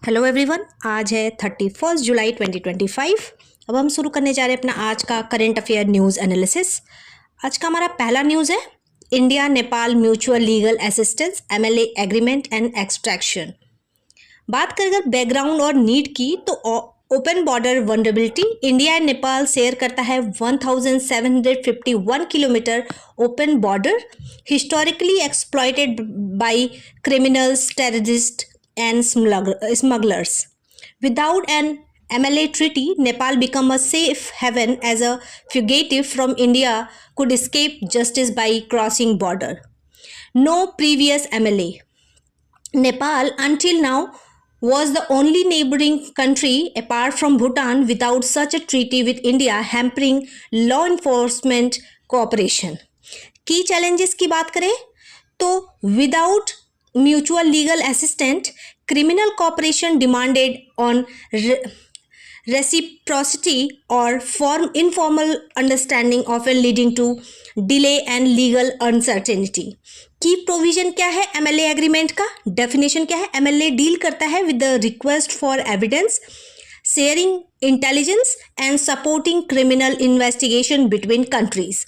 Hello everyone, आज है 31 जुलाई 2025। अब हम शुरू करने जा रहे हैं अपना आज का करंट अफेयर न्यूज़ एनालिसिस। आज का हमारा पहला न्यूज़ है India Nepal mutual legal assistance MLA agreement and extraction. बात करें अगर बैकग्राउंड और नीड की तो open border vulnerability India and Nepal share करता है 1751 kilometre open border historically exploited bye criminals, terrorist and smugglers. Without an MLA treaty, Nepal become a safe haven as a fugitive from India could escape justice by crossing border. No previous MLA. Nepal until now was the only neighboring country apart from Bhutan without such a treaty with India, hampering law enforcement cooperation. Key challenges की बात करें तो without mutual legal assistance, criminal cooperation demanded on reciprocity or informal understanding, often leading to delay and legal uncertainty. की provision क्या है MLA agreement का? Definition क्या है? MLA डील करता है with the request for evidence, sharing intelligence and supporting criminal investigation between countries.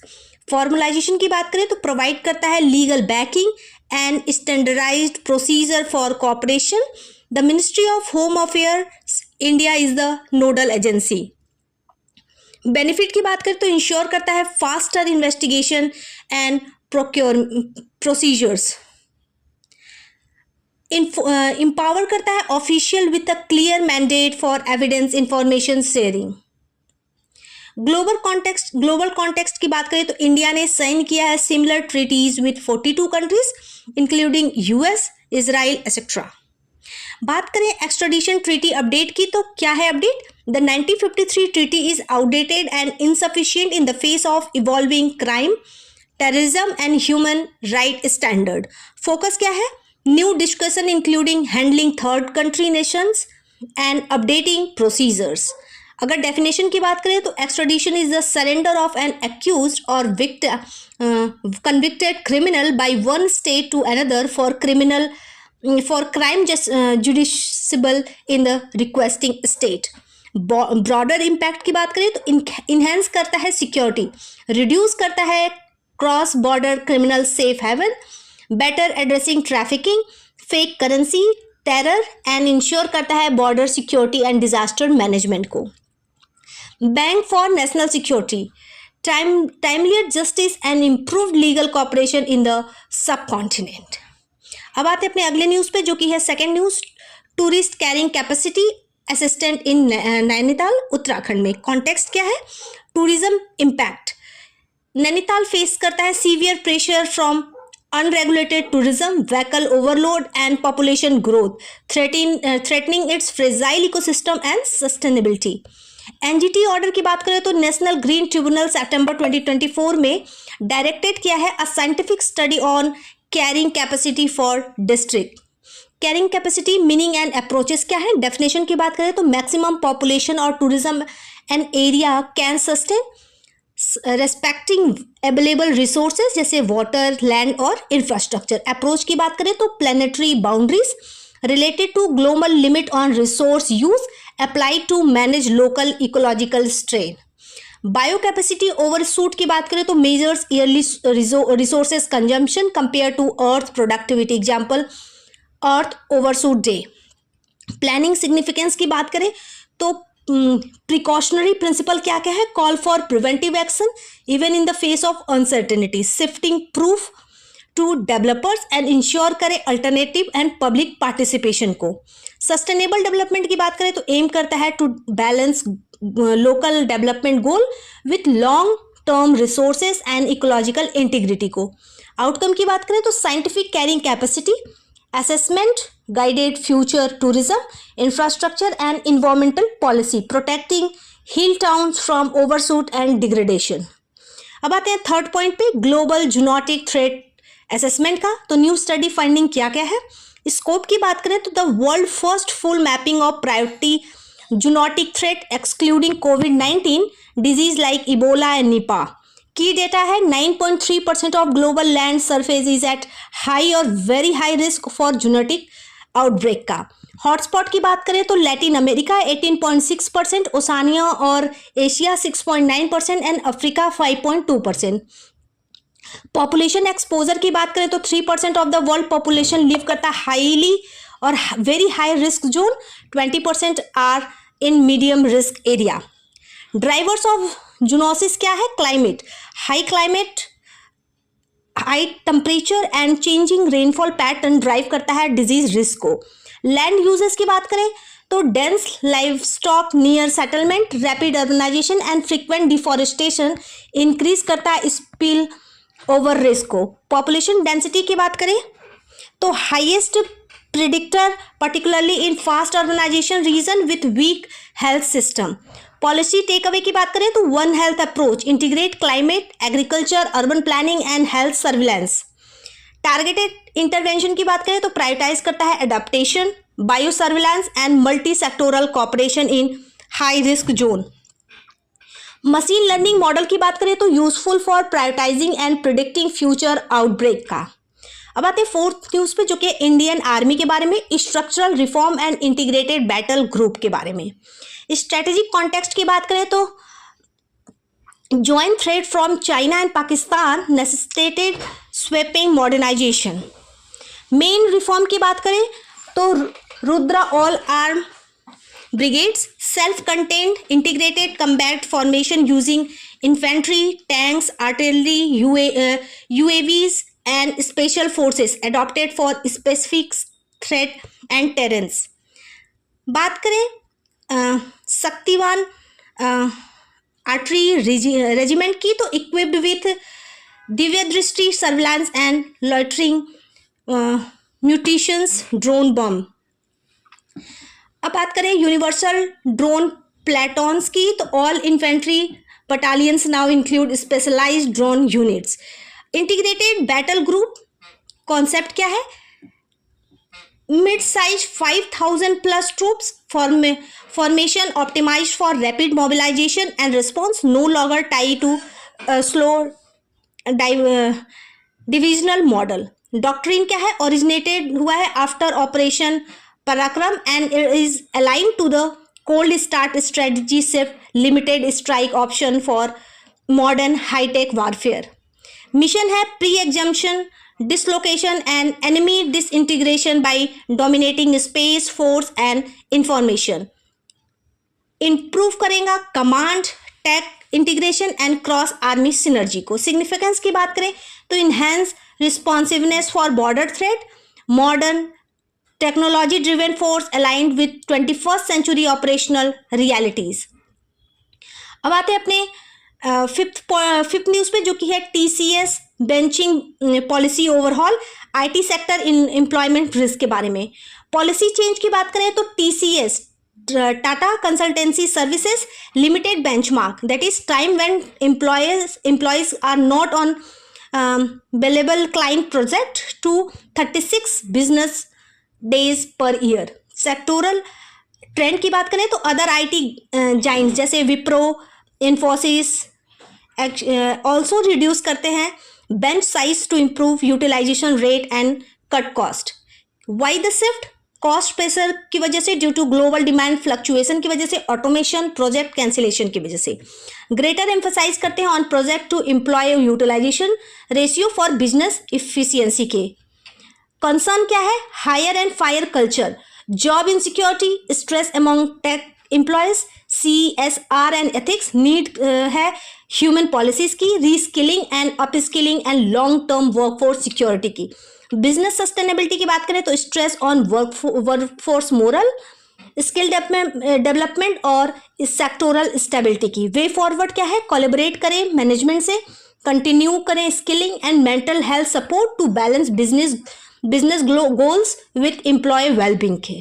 Formalisation की बात करें तो प्रोवाइड करता है legal backing and standardized procedure for cooperation. The Ministry of Home Affairs India is the nodal agency. Benefit की बात करें तो इंश्योर करता है faster investigation and procedures, empower करता है official with a clear mandate for evidence information sharing. Global context की बात करें तो इंडिया ने साइन किया है similar treaties with 42 countries including US, Israel etcetera. बात करें एक्सट्राडिशन ट्रीटी अपडेट की तो क्या है update? The 1953 treaty is outdated and insufficient in the face of evolving crime, terrorism and human right standard. Focus क्या है? New discussion including handling third country nations and updating procedures. अगर definition की बात करें तो extradition is the surrender of an accused और convicted criminal by one state to another for crime judiciable in the requesting state. Broader impact की बात करें तो इन्हेंस करता है सिक्योरिटी, रिड्यूस करता है cross border criminal safe haven, better addressing trafficking, fake currency, terror and ensure करता है border security and disaster management को। Bank for national security, timelier justice and improved legal cooperation in the subcontinent. अब आते हैं अपने अगले news पे जो कि है second news, tourist carrying capacity assistant in Nainital Uttarakhand में। कॉन्टेक्स्ट क्या है? Tourism impact. नैनीताल फेस करता है severe pressure from unregulated tourism, vehicle overload and population growth threatening it's fragile ecosystem and sustainability. NGT order की बात करें तो नेशनल ग्रीन ट्रिब्यूनल सितंबर 2024 में डायरेक्टेड किया है a scientific study on carrying capacity for district. Carrying capacity meaning and approaches क्या है? Definition की बात करें तो मैक्सिमम पॉपुलेशन और tourism and area can sustain respecting available resources जैसे वाटर, लैंड और इंफ्रास्ट्रक्चर। अप्रोच की बात करें तो planetary boundaries related to global limit on resource use applied to manage local ecological strain. Biocapacity overshoot की बात करें तो measures yearly resources consumption compared to earth productivity, example earth overshoot day. Planning significance की बात करें तो precautionary principle क्या क्या है? Call for preventive action even in the face of uncertainty, shifting proof to developers and ensure करें alternative and public participation को। Sustainable development की बात करें तो एम करता है to balance local development goal with long term resources and ecological integrity को। Outcome की बात करें तो scientific carrying capacity assessment, guided future tourism, infrastructure and environmental policy, protecting hill towns from overshoot and degradation. अब आते हैं third point पे, global zoonotic threat assessment का। तो न्यू स्टडी फाइंडिंग क्या क्या है? स्कोप की बात करें तो the world first full mapping of priority zoonotic threat excluding COVID-19 disease like Ebola and Nipah. की डेटा है 9.3% of global land surface is at high और very high risk for zoonotic outbreak का। Hotspot की बात करें तो Latin America 18.6%, Oceania और Asia 6.9% and Africa 5.2%। Population exposure की बात करें तो 3% of the world population live करता है हाईली और very high risk zone, 20% are in medium risk area. Drivers of zoonosis क्या है? Climate, high temperature and changing rainfall pattern drive करता है डिजीज रिस्क को। लैंड यूजेस की बात करें तो dense livestock near settlement, rapid urbanization and frequent deforestation increase करता है स्पिल ओवर रिस्क को। पॉपुलेशन डेंसिटी की बात करें तो highest predictor particularly in fast urbanization region with weak health system. Policy take away की बात करें तो one health approach, integrate climate, agriculture, urban planning and health surveillance. Targeted intervention की बात करें तो प्रायोरिटाइज करता है adaptation, bio surveillance and multi sectoral cooperation in high risk zone. Machine learning model की बात करें तो useful for prioritising and predicting future outbreak का। अब आते हैं फोर्थ न्यूज पे जो कि इंडियन आर्मी के बारे में, structural reform and integrated battle group के बारे में। स्ट्रेटेजिक कॉन्टेक्स्ट की बात करें तो joint threat from China and Pakistan necessitated sweeping modernization. Main reform की बात करें तो Rudra all arm brigades, self contained integrated combat formation using infantry, tanks, artillery, UAVs and special forces adopted for specific threat and terrains. बात करें शक्तिवान artery regiment की तो equipped with Divya Drishti, surveillance and loitering mutations drone bomb. अब बात करें universal drone platoons की तो all infantry battalions now include specialised drone units. Integrated battle group concept क्या है? Mid size 5000 plus troops formation optimized for rapid mobilization and response, no longer tied to slow divisional model. Doctrine क्या है? Originated हुआ है after operation Parakram and is aligned to the cold start strategy shift limited strike option for modern high tech warfare. Mission है pre exemption, dislocation and enemy disintegration by dominating space, force and information. Improve करेगा command tech integration and cross army synergy को। Significance की बात करें तो enhance responsiveness for border threat, modern technology driven force aligned with 21st century operational realities. अब आते हैं अपने फिफ्थ न्यूज़ पे जो कि है TCS benching policy overhaul, IT sector in employment risk के बारे में। पॉलिसी चेंज की बात करें तो TCS Tata consultancy services limited benchmark, that is time when employees are not on billable client project to 36 business days per year. Sectoral trend की बात करें तो अदर IT जाइंट्स जैसे विप्रो, इन्फोसिस ऑल्सो रिड्यूस करते हैं bench size to improve utilization rate and cut cost. Why the shift? Cost pressure की वजह से, due to global demand fluctuation की वजह से, ऑटोमेशन, प्रोजेक्ट कैंसिलेशन की वजह से। ग्रेटर एम्फसाइज करते हैं on project to employ utilization ratio for business efficiency के। कंसर्न क्या है? Hire and fire culture, job insecurity, stress among tech employees, CSR and ethics, need है ह्यूमन पॉलिसीज की, reskilling and upskilling and long term workforce security की। Business sustainability की बात करें तो stress on workforce morale, skill development और sectoral stability की। Way forward क्या है? कोलैबोरेट करें मैनेजमेंट से, कंटिन्यू करें skilling and mental health support to balance business goals with employ wellbeing के।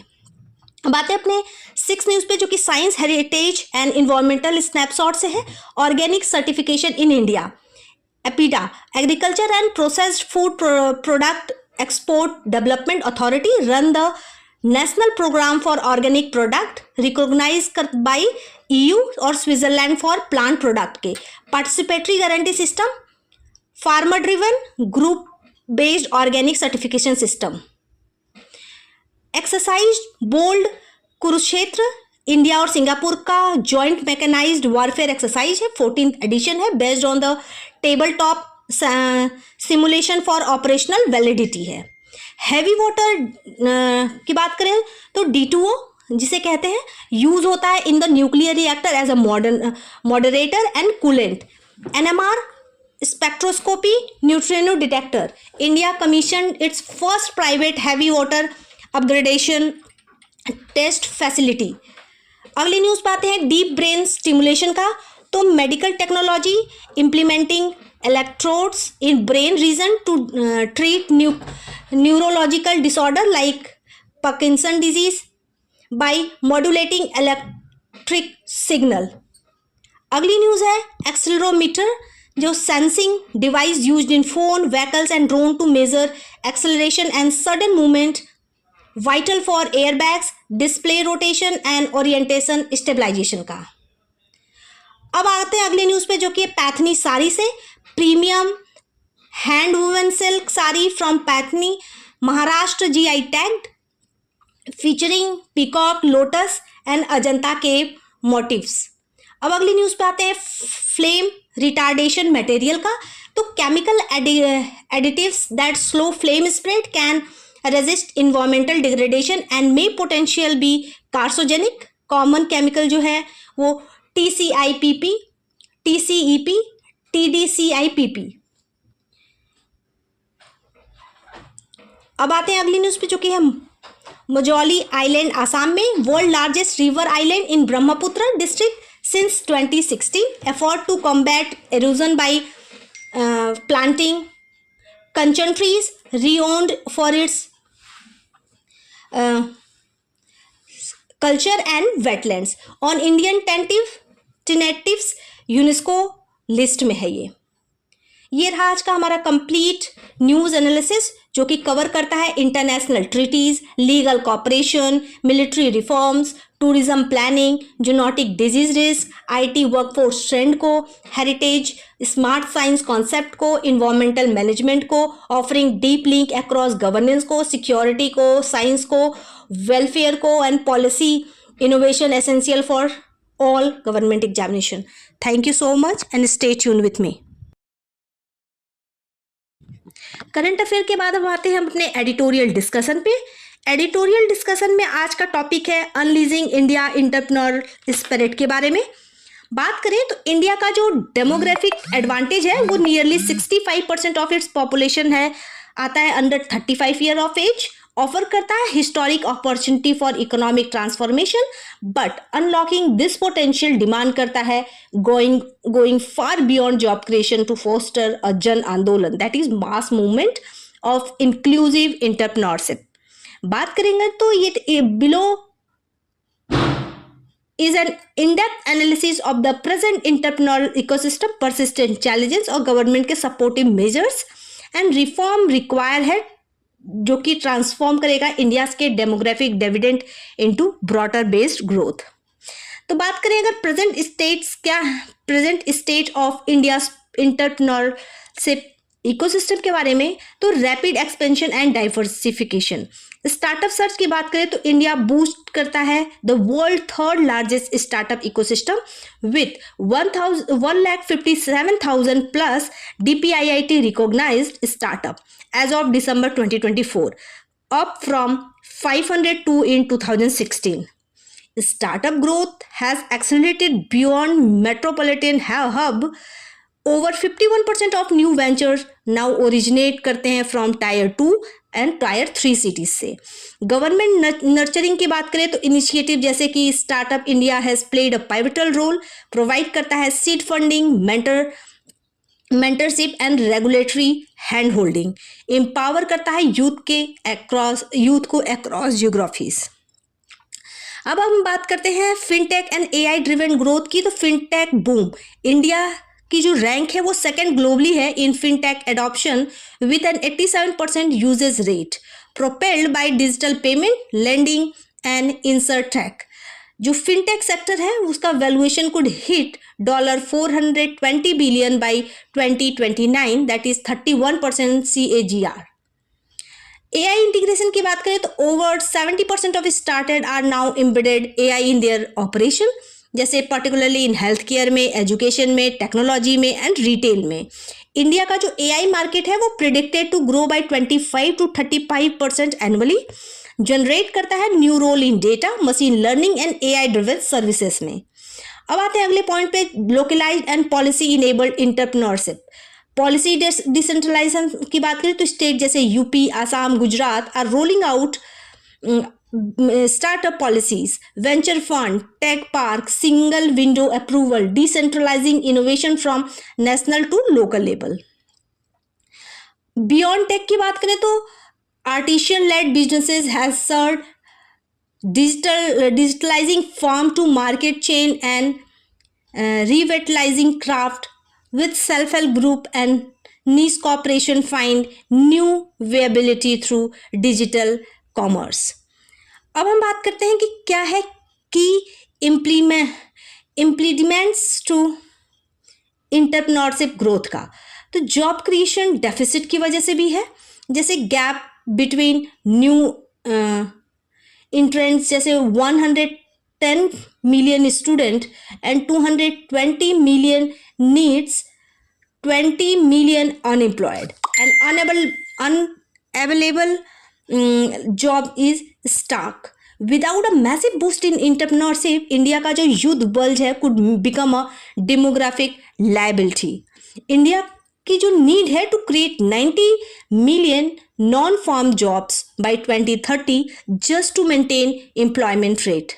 बातें अपने 6 न्यूज़ पे जो कि science, heritage and environmental snapshot से है। Organic certification in India, APEDA, agriculture and processed food product export development authority run the national program for organic product recognize by EU और Switzerland for plant product के। Participatory guarantee system, farmer driven group based organic certification system. Exercise bold Kurukshetra India और Singapore का joint mechanised warfare exercise है, 14th addition है, based on the table top simulation for operational validity है। Heavy water की बात करें तो D2O जिसे कहते हैं यूज होता है in the nuclear reactor as a moderator and coolant. NMR spectroscopy neutrino detector, India commission its first private heavy water upgradation test facility. अगली न्यूज़ पाते हैं डीप ब्रेन स्टिमुलेशन का। तो medical technology implementing electrodes in brain region to treat neurological disorder like Parkinson disease by modulating electric signal. अगली news है accelerometer, जो sensing device used in phone vehicles and drone to measure acceleration and sudden movement, vital for airbags, display rotation and orientation stabilization का। अब आते हैं अगले news पे जो कि पैथनी साड़ी से। Premium hand woven silk sari from Paithani Maharashtra GI tagged, featuring peacock, lotus and Ajanta के मोटिव्स। अब अगली न्यूज़ पे आते हैं फ्लेम रिटार्डेशन मटेरियल का। तो chemical additives that slow flame spread can resist environmental degradation and may potential be carcinogenic। Common chemical जो है वो TCIPP, TCEP, TDCIPP। अब आते हैं अगली न्यूज़ पे जो कि है मजौली आइलैंड आसाम में, world largest river island in Brahmaputra district since 2016, effort to combat erosion by planting kanchan trees renowned for its culture and wetlands on Indian tentatives UNESCO list में है। ये रहा आज का हमारा कंप्लीट न्यूज़ एनालिसिस जो कि कवर करता है international treaties, legal cooperation, military reforms, tourism planning, zoonotic disease risk, IT workforce trend को, हेरिटेज स्मार्ट साइंस कॉन्सेप्ट को, इन्वायरमेंटल मैनेजमेंट को, offering deep link across governance को, सिक्योरिटी को, साइंस को, वेलफेयर को and policy innovation essential for all government examination. Thank you so much and stay tune with me. Current affair के बाद हम आते हैं अपने एडिटोरियल डिस्कशन पे। एडिटोरियल डिस्कशन में आज का टॉपिक है अनलीजिंग इंडिया एंटरप्रेन्योर स्पिरिट के बारे में। बात करें तो इंडिया का जो डेमोग्राफिक एडवांटेज है वो नियरली 65% ऑफ इट्स पॉपुलेशन है आता है under 35 year of age, offer करता है historic opportunity for economic transformation, but unlocking this potential demand करता है going far beyond job creation to foster a जन आंदोलन that is mass movement of inclusive entrepreneurship. बात करेंगे तो ये below is an in-depth analysis of the present entrepreneurial ecosystem, persistent challenges और government के supportive measures and reform require है जो कि ट्रांसफॉर्म करेगा इंडिया के demographic dividend into broader based growth. तो बात करें अगर present state of India entrepreneurship ecosystem के बारे में, तो rapid expansion and diversification. Startup surge की बात करें तो इंडिया बूस्ट करता है the world third largest startup ecosystem with 1,57,000 plus DPIIT recognized startup as of December 2024, up from 502 in 2016. Startup growth has accelerated beyond metropolitan hub. Over 51% of new ventures now originate करते हैं from Tier 2 and Tier 3 cities से। Government nurturing की बात करें तो initiative जैसे कि startup India has played a pivotal role, provide करता है seed funding, mentorship and regulatory hand holding, empower करता है यूथ को अक्रॉस जियोग्राफीज। अब हम बात करते हैं fintech and AI driven growth की। तो फिनटेक बूम, इंडिया की जो रैंक है वो सेकंड ग्लोबली है in fintech adoption with an 87% usage rate, propelled by digital payment, lending and insurtech. जो फिनटेक सेक्टर है उसका valuation could hit $420 billion by 2029, that is 31% CAGR। AI integration की बात करें तो over 70% of startup are now embedded AI in their operation, जैसे particularly in health care में, education में, टेक्नोलॉजी में एंड रिटेल में। इंडिया का जो एआई मार्केट है वो predicted to grow by 25 to 35% annually, generate करता है new role in data, machine learning and AI driven services में। अब आते हैं अगले पॉइंट पे, localized and policy enabled entrepreneurship. Policy decentralization की बात करें तो स्टेट जैसे UP, Assam, Gujarat are rolling out startup policies, venture fund, tech park, single window approval, decentralizing innovation from national to local level. Beyond tech की बात करें तो artisan led businesses has served digitalizing farm to market chain and revitalizing craft with self-help group and niche corporation find new viability through digital commerce. अब हम बात करते हैं कि क्या है की इम्प्लीमेंट्स टू एंटरप्रेन्योरशिप ग्रोथ का। तो जॉब क्रिएशन डेफिसिट की वजह से भी है, जैसे गैप बिटवीन न्यू इंट्रेंट्स, जैसे 110 million student and 220 million needs 20 million unemployed and unavailable job is stark. Without a massive boost in entrepreneurship, India का जो यूथ बल्ज है could become a demographic liability. India की जो नीड है to create 90 million non farm jobs by 2030 just to maintain employment rate.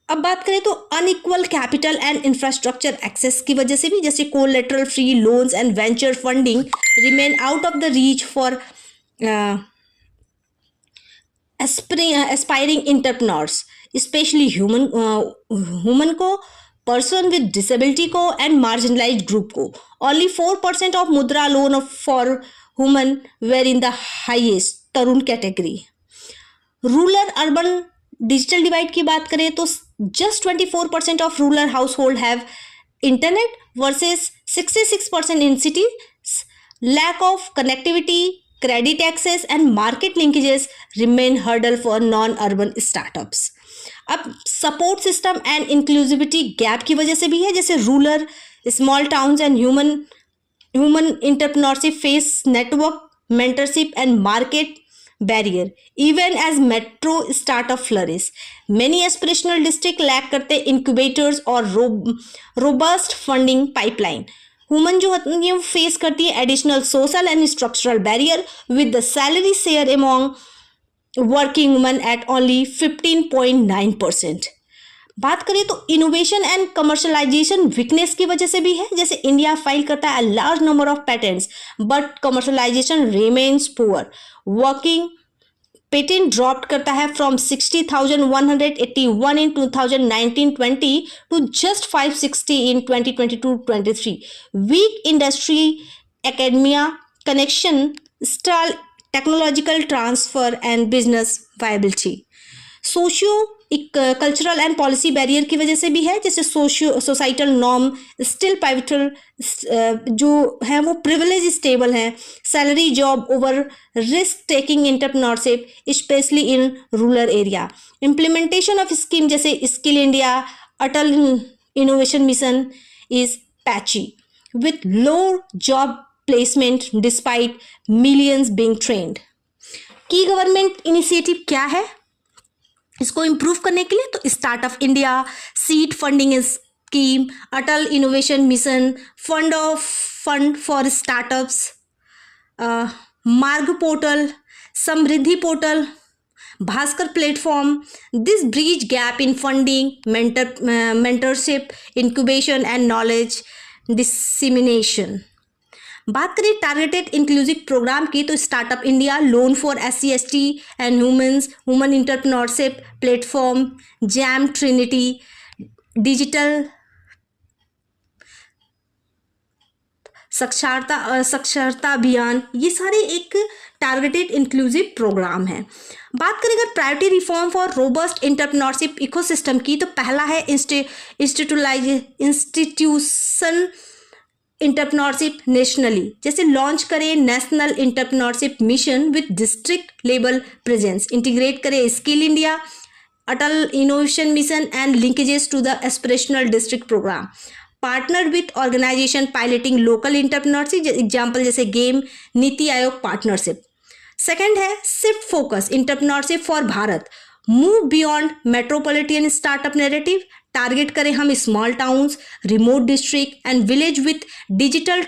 अब बात करें तो unequal capital and infrastructure access की वजह से भी, जैसे collateral free loans and venture funding remain out of the reach for aspiring entrepreneurs, especially human को, person with disability को and marginalized group को. Only 4% of mudra loan for women were in the highest Tarun category. Rural urban digital divide की बात करें तो just 24% of rural household have internet versus 66% in cities. Lack of connectivity, credit access and market linkages remain hurdle for non-urban startups. अब support system and inclusivity gap की वजह से भी है, जैसे rural, small towns and human entrepreneurship face network, mentorship and market barrier even as metro startup flourish. Many aspirational district lack करते incubators और robust funding pipeline. Women जो ये फेस करती है additional social and structural barrier with the salary share among working women at only 15.9%. बात करें तो इनोवेशन एंड कमर्शलाइजेशन वीकनेस की वजह से भी है, जैसे इंडिया फाइल करता है large number of patents but commercialization remains poor. Working patent drop करता है from 60,181 in 2019-20 to just 560 in 2022-23. Weak industry academia connection, stall technological transfer and business viability. Socio cultural and policy barrier की वजह से भी है, जैसे societal norm still pivotal जो है वो प्रिविलेज स्टेबल है. Salary job over risk taking entrepreneurship specially in rural area. Implementation of scheme जैसे skill India, Atal innovation mission is patchy with low job placement despite millions being trained. की government initiative क्या है इसको improve करने के लिए? तो startup India, seed funding scheme, Atal innovation mission, fund for startups, Marg portal, Samriddhi portal, Bhaskar platform. This bridge gap in funding, mentorship, incubation and knowledge dissemination. बात करें टारगेटेड इंक्लूसिव प्रोग्राम की तो startup India, loan for SC/ST and woman entrepreneurship platform, jam Trinity, digital साक्षरता अभियान, ये सारे एक targeted inclusive programme है. बात करें अगर priority reform for robust entrepreneurship ecosystem की तो पहला है इंस्टीट्यूशन इंटरप्रेन्योरशिप नेशनली, जैसे लॉन्च करें national entrepreneurship mission with district level presence, integrate करें skill India, Atal innovation mission and linkages to the aspirational district programme, partner with organisation piloting local entrepreneurship, example जैसे game, NITI Aayog partnership. Second है shift focus entrepreneurship for Bharat, move beyond metropolitan startup narrative, target करें हम small towns, remote district and village with digital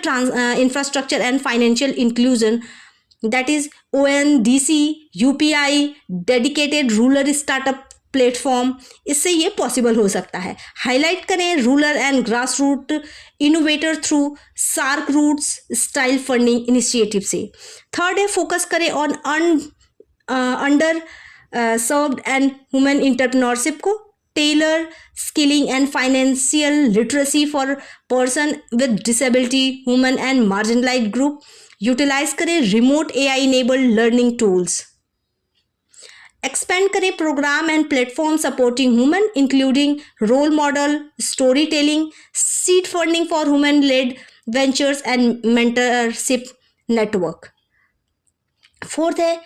infrastructure and financial inclusion, that is ONDC, UPI, dedicated rural startup platform, इससे ये possible हो सकता है। Highlight करें rural and grass root innovator through SAARC roots style funding initiative से। Third है focus करें on under served and women entrepreneurship को, tailor skilling and financial literacy for person with disability, women and marginalised group, utilise करें remote AI enabled learning tools. Expand करें programme and platform supporting women including role model, story telling, seed funding for women led ventures and mentorship network. Fourth है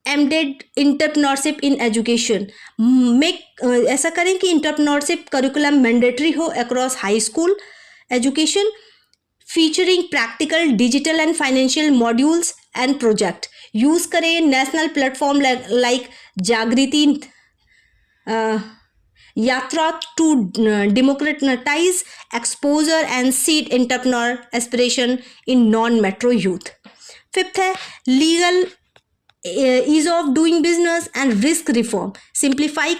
embedded entrepreneurship in education, ऐसा करें कि entrepreneurship curriculum mandatory हो across high school education, featuring practical digital and financial modules and project. Use करें national platform like Jagriti Yatra to democratise exposure and seed entrepreneur aspiration in non metro youth. Fifth है legal ease of doing business and risk reform, simplify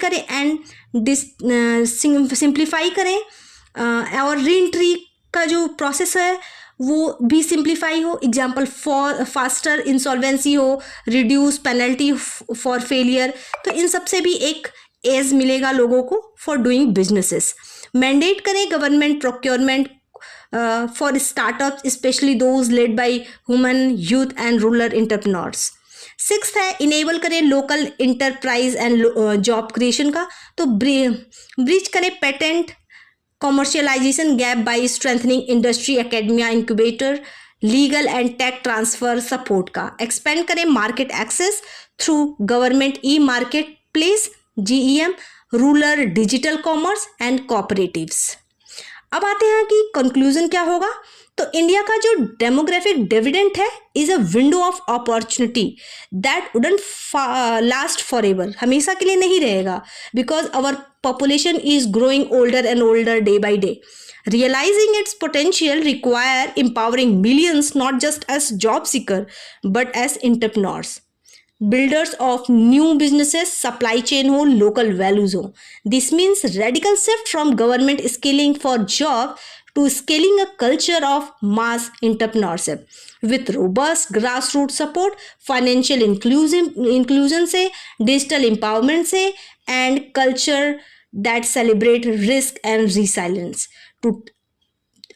करें और re entry का जो process है वो भी simplify हो, एग्जाम्पल फास्टर इंसॉल्वेंसी हो, रिड्यूस पेनल्टी फॉर फेलियर, तो इन सब से भी एक एज मिलेगा लोगों को फॉर डूइंग बिजनेसेस। मैंडेट करें government procurement for startup specially those led by women, youth and rural entrepreneurs. Sixth है इनेबल करें local enterprise and job creation का, तो ब्रिज करें patent commercialization gap by strengthening industry academia incubator, legal and tech transfer support का। Expand करें market access through government e market place, GEM, rural digital commerce and cooperatives. अब आते हैं कि conclusion क्या होगा। तो इंडिया का जो डेमोग्राफिक डिविडेंड है is a window of opportunity that wouldn't last forever, हमेशा के लिए नहीं रहेगा, because our population is growing older and older day by day. Realizing its potential require empowering millions not just as job seeker but as entrepreneurs, builders of new businesses, supply chain हो, local values हो. This means radical shift from government scaling for job to scaling a culture of mass entrepreneurship with robust grassroots support, financial inclusion से, digital empowerment से, and culture that celebrate risk and resilience.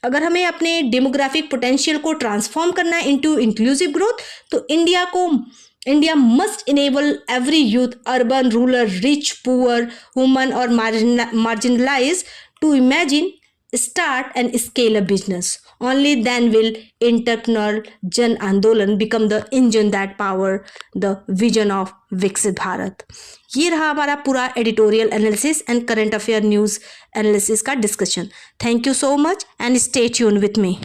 अगर हमें अपने demographic potential को transform करना है into inclusive growth, तो India must enable every youth, urban, rural, rich, poor, woman और marginalise to imagine, start and scale a business. Only then will entrepreneurial Jan Andolan become the engine that power the vision of Viksit Bharat. ये रहा हमारा पूरा editorial analysis and current affair news analysis का discussion. Thank you so much and stay tune with me.